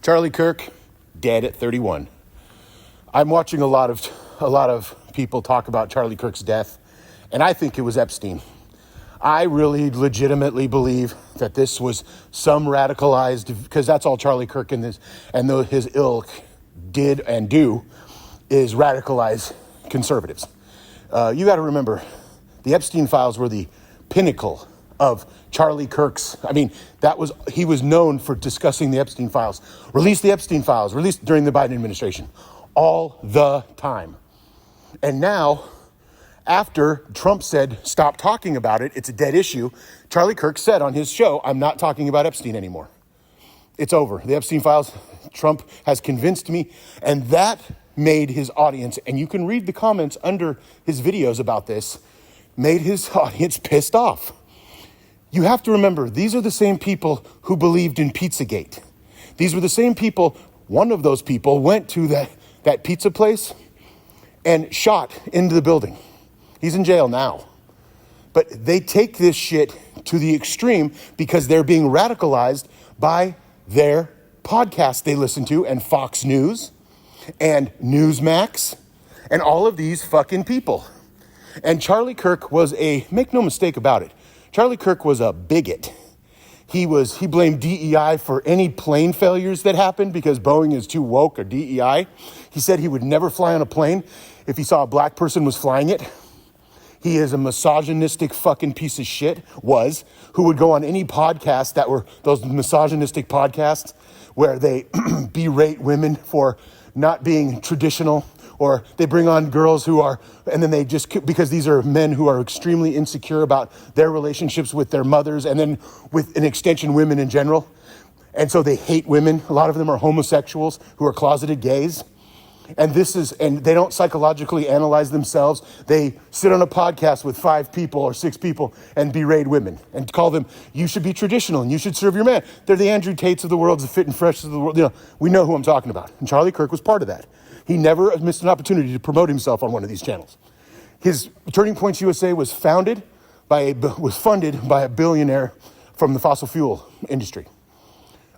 Charlie Kirk, dead at 31. I'm watching a lot of people talk about Charlie Kirk's death, and I think it was Epstein. I really legitimately believe that this was some radicalized, because that's all Charlie Kirk and his ilk did and do is radicalize conservatives. You got to remember, the Epstein files were the pinnacle of Charlie Kirk's. He was known for discussing the Epstein files. Release the Epstein files, released during the Biden administration, all the time. And now, after Trump said, stop talking about it, it's a dead issue, Charlie Kirk said on his show, I'm not talking about Epstein anymore. It's over. The Epstein files, Trump has convinced me, and that made his audience, and you can read the comments under his videos about this, made his audience pissed off. You have to remember, these are the same people who believed in Pizzagate. These were the same people, one of those people went to that pizza place and shot into the building. He's in jail now. But they take this shit to the extreme because they're being radicalized by their podcast they listen to, and Fox News and Newsmax and all of these fucking people. And Charlie Kirk was make no mistake about it, Charlie Kirk was a bigot. He blamed DEI for any plane failures that happened because Boeing is too woke, or DEI. He said he would never fly on a plane if he saw a black person was flying it. He is a misogynistic fucking piece of shit, who would go on any podcast that were those misogynistic podcasts where they berate women for not being traditional, or they bring on girls and then they just, because these are men who are extremely insecure about their relationships with their mothers, and then with an extension, women in general. And so they hate women. A lot of them are homosexuals who are closeted gays. And they don't psychologically analyze themselves. They sit on a podcast with 5 people or 6 people and berate women and call them, you should be traditional and you should serve your man. They're the Andrew Tates of the world, the Fit and Fresh of the world. We know who I'm talking about. And Charlie Kirk was part of that. He never missed an opportunity to promote himself on one of these channels. His Turning Points USA was funded by a billionaire from the fossil fuel industry,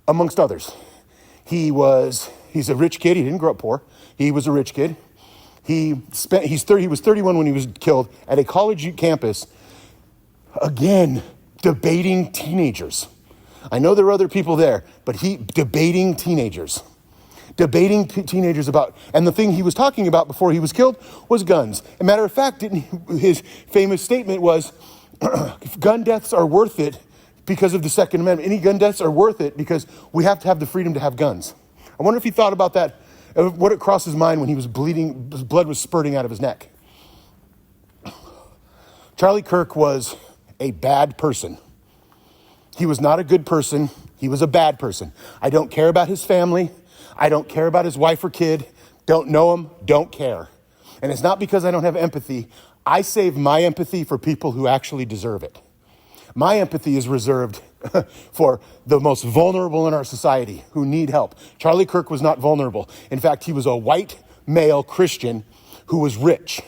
amongst others. He's a rich kid. He didn't grow up poor. He was a rich kid. He was 31 when he was killed at a college campus, again, debating teenagers. I know there were other people there, but debating teenagers about, and the thing he was talking about before he was killed was guns. As a matter of fact, his famous statement was, gun deaths are worth it because of the Second Amendment. Any gun deaths are worth it because we have to have the freedom to have guns. I wonder if he thought about that, what it crossed his mind when he was bleeding, his blood was spurting out of his neck. Charlie Kirk was a bad person. He was not a good person. He was a bad person. I don't care about his family. I don't care about his wife or kid. Don't know him. Don't care. And it's not because I don't have empathy. I save my empathy for people who actually deserve it. My empathy is reserved for the most vulnerable in our society who need help. Charlie Kirk was not vulnerable. In fact, he was a white male Christian who was rich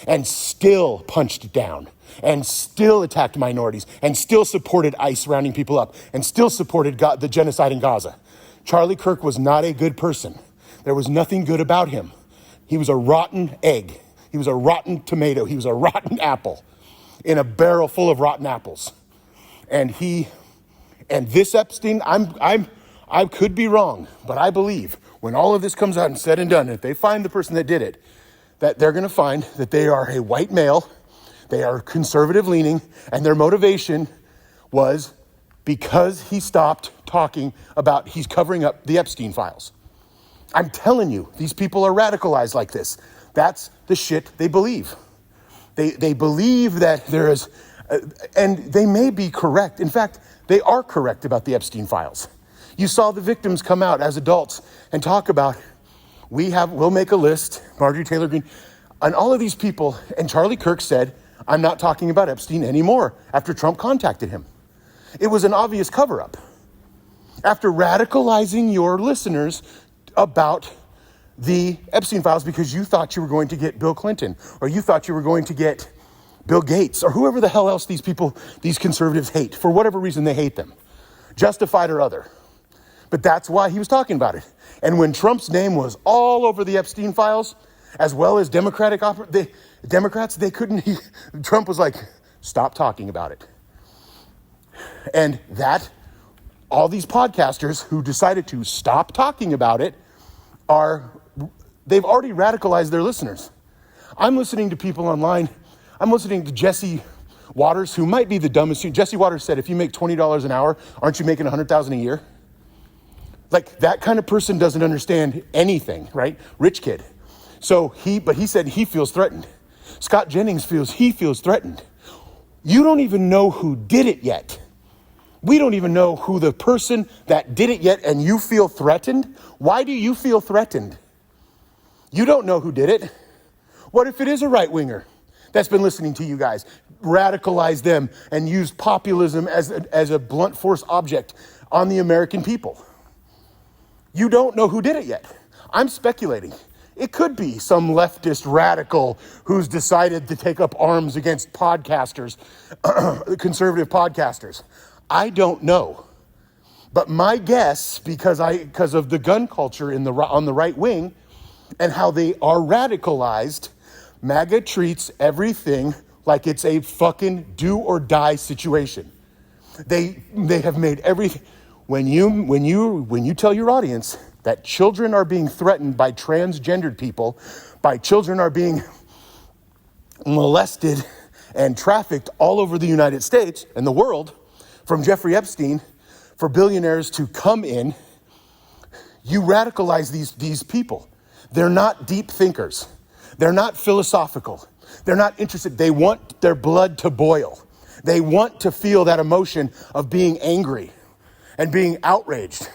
and still punched down and still attacked minorities and still supported ICE rounding people up and still supported the genocide in Gaza. Charlie Kirk was not a good person. There was nothing good about him. He was a rotten egg. He was a rotten tomato. He was a rotten apple in a barrel full of rotten apples. And this Epstein, I could be wrong, but I believe when all of this comes out and said and done, if they find the person that did it, that they're going to find that they are a white male, they are conservative leaning, and their motivation was because he stopped talking about, he's covering up the Epstein files. I'm telling you, these people are radicalized like this. That's the shit they believe. They believe that there is, and they may be correct. In fact, they are correct about the Epstein files. You saw the victims come out as adults and talk about, we'll make a list, Marjorie Taylor Greene, and all of these people, and Charlie Kirk said, I'm not talking about Epstein anymore after Trump contacted him. It was an obvious cover-up. After radicalizing your listeners about the Epstein files because you thought you were going to get Bill Clinton, or you thought you were going to get Bill Gates, or whoever the hell else these conservatives hate, for whatever reason they hate them, justified or other. But that's why he was talking about it. And when Trump's name was all over the Epstein files, as well as Democrats, they couldn't, Trump was like, stop talking about it. And all these podcasters who decided to stop talking about it they've already radicalized their listeners. I'm listening to people online. I'm listening to Jesse Waters, who might be the dumbest. Jesse Waters said, if you make $20 an hour, aren't you making $100,000 a year? Like, that kind of person doesn't understand anything, right? Rich kid. But he said he feels threatened. Scott Jennings feels threatened. You don't even know who did it yet. We don't even know who the person that did it yet, and you feel threatened? Why do you feel threatened? You don't know who did it. What if it is a right-winger that's been listening to you guys? Radicalize them and use populism as a blunt force object on the American people. You don't know who did it yet. I'm speculating. It could be some leftist radical who's decided to take up arms against podcasters, conservative podcasters. I don't know. But my guess, because of the gun culture on the right wing and how they are radicalized, MAGA treats everything like it's a fucking do or die situation. They have made everything. When you tell your audience that children are being threatened by transgendered people, by children are being molested and trafficked all over the United States and the world, from Jeffrey Epstein, for billionaires to come in, you radicalize these people. They're not deep thinkers. They're not philosophical. They're not interested. They want their blood to boil. They want to feel that emotion of being angry and being outraged.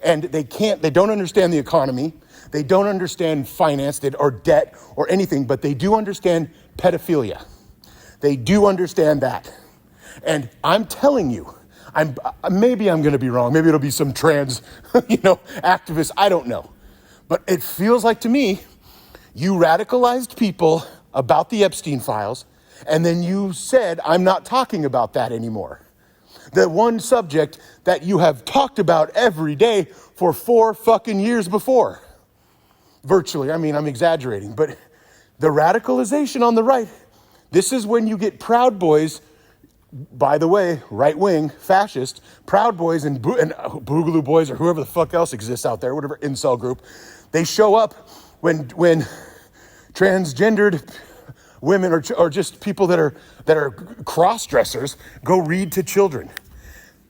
And they don't understand the economy. They don't understand finance or debt or anything, but they do understand pedophilia. They do understand that. And I'm telling you, maybe I'm going to be wrong. Maybe it'll be some trans, activist. I don't know. But it feels like to me, you radicalized people about the Epstein files, and then you said, I'm not talking about that anymore. The one subject that you have talked about every day for 4 fucking years before. Virtually. I mean, I'm exaggerating, but the radicalization on the right, this is when you get Proud Boys, by the way, right-wing, fascist, Proud Boys and Boogaloo Boys or whoever the fuck else exists out there, whatever incel group, they show up when transgendered women or just people that are cross-dressers go read to children.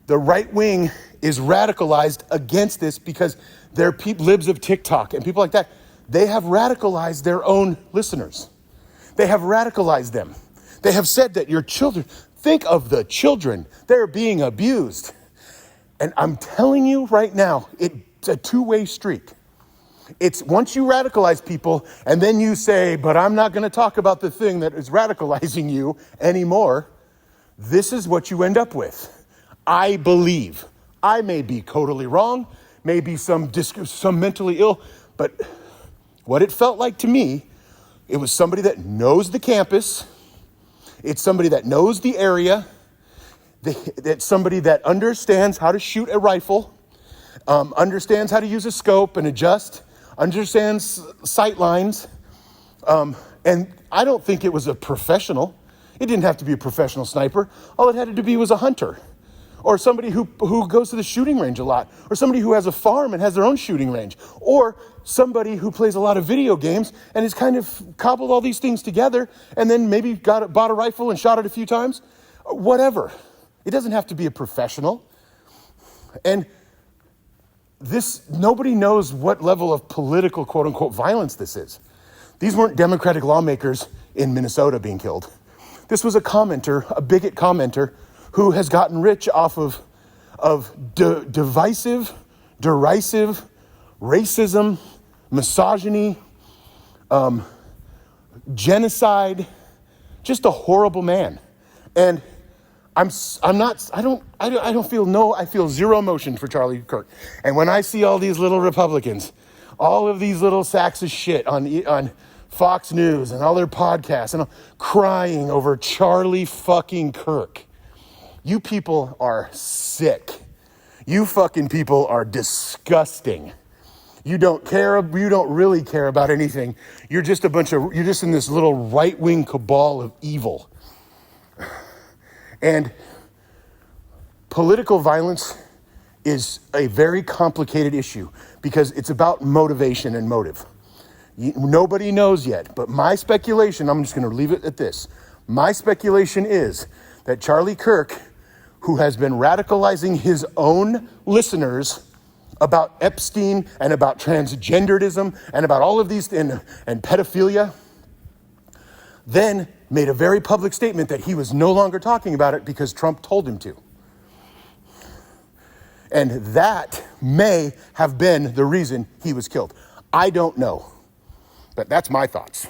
The right wing is radicalized against this because they're libs of TikTok and people like that. They have radicalized their own listeners. They have radicalized them. They have said that your children, think of the children, they're being abused. And I'm telling you right now, it's a two-way street. It's once you radicalize people and then you say, but I'm not going to talk about the thing that is radicalizing you anymore, this is what you end up with. I believe. I may be totally wrong, maybe some mentally ill, but what it felt like to me, it was somebody that knows the campus. It's somebody that knows the area. It's somebody that understands how to shoot a rifle, understands how to use a scope and adjust, understands sight lines. And I don't think it was a professional. It didn't have to be a professional sniper. All it had to be was a hunter. Or somebody who goes to the shooting range a lot. Or somebody who has a farm and has their own shooting range. Or somebody who plays a lot of video games and has kind of cobbled all these things together and then maybe bought a rifle and shot it a few times. Whatever. It doesn't have to be a professional. And nobody knows what level of political, quote unquote, violence this is. These weren't Democratic lawmakers in Minnesota being killed. This was a commenter, a bigot commenter, who has gotten rich off of divisive, derisive, racism, misogyny, genocide, just a horrible man. And I feel zero emotion for Charlie Kirk. And when I see all these little Republicans, all of these little sacks of shit on Fox News and all their podcasts and crying over Charlie fucking Kirk, you people are sick. You fucking people are disgusting. You don't really care about anything. You're just in this little right-wing cabal of evil. And political violence is a very complicated issue because it's about motivation and motive. Nobody knows yet, but my speculation, I'm just going to leave it at this. My speculation is that Charlie Kirk, who has been radicalizing his own listeners about Epstein and about transgenderism and about all of these and pedophilia, then made a very public statement that he was no longer talking about it because Trump told him to. And that may have been the reason he was killed. I don't know, but that's my thoughts.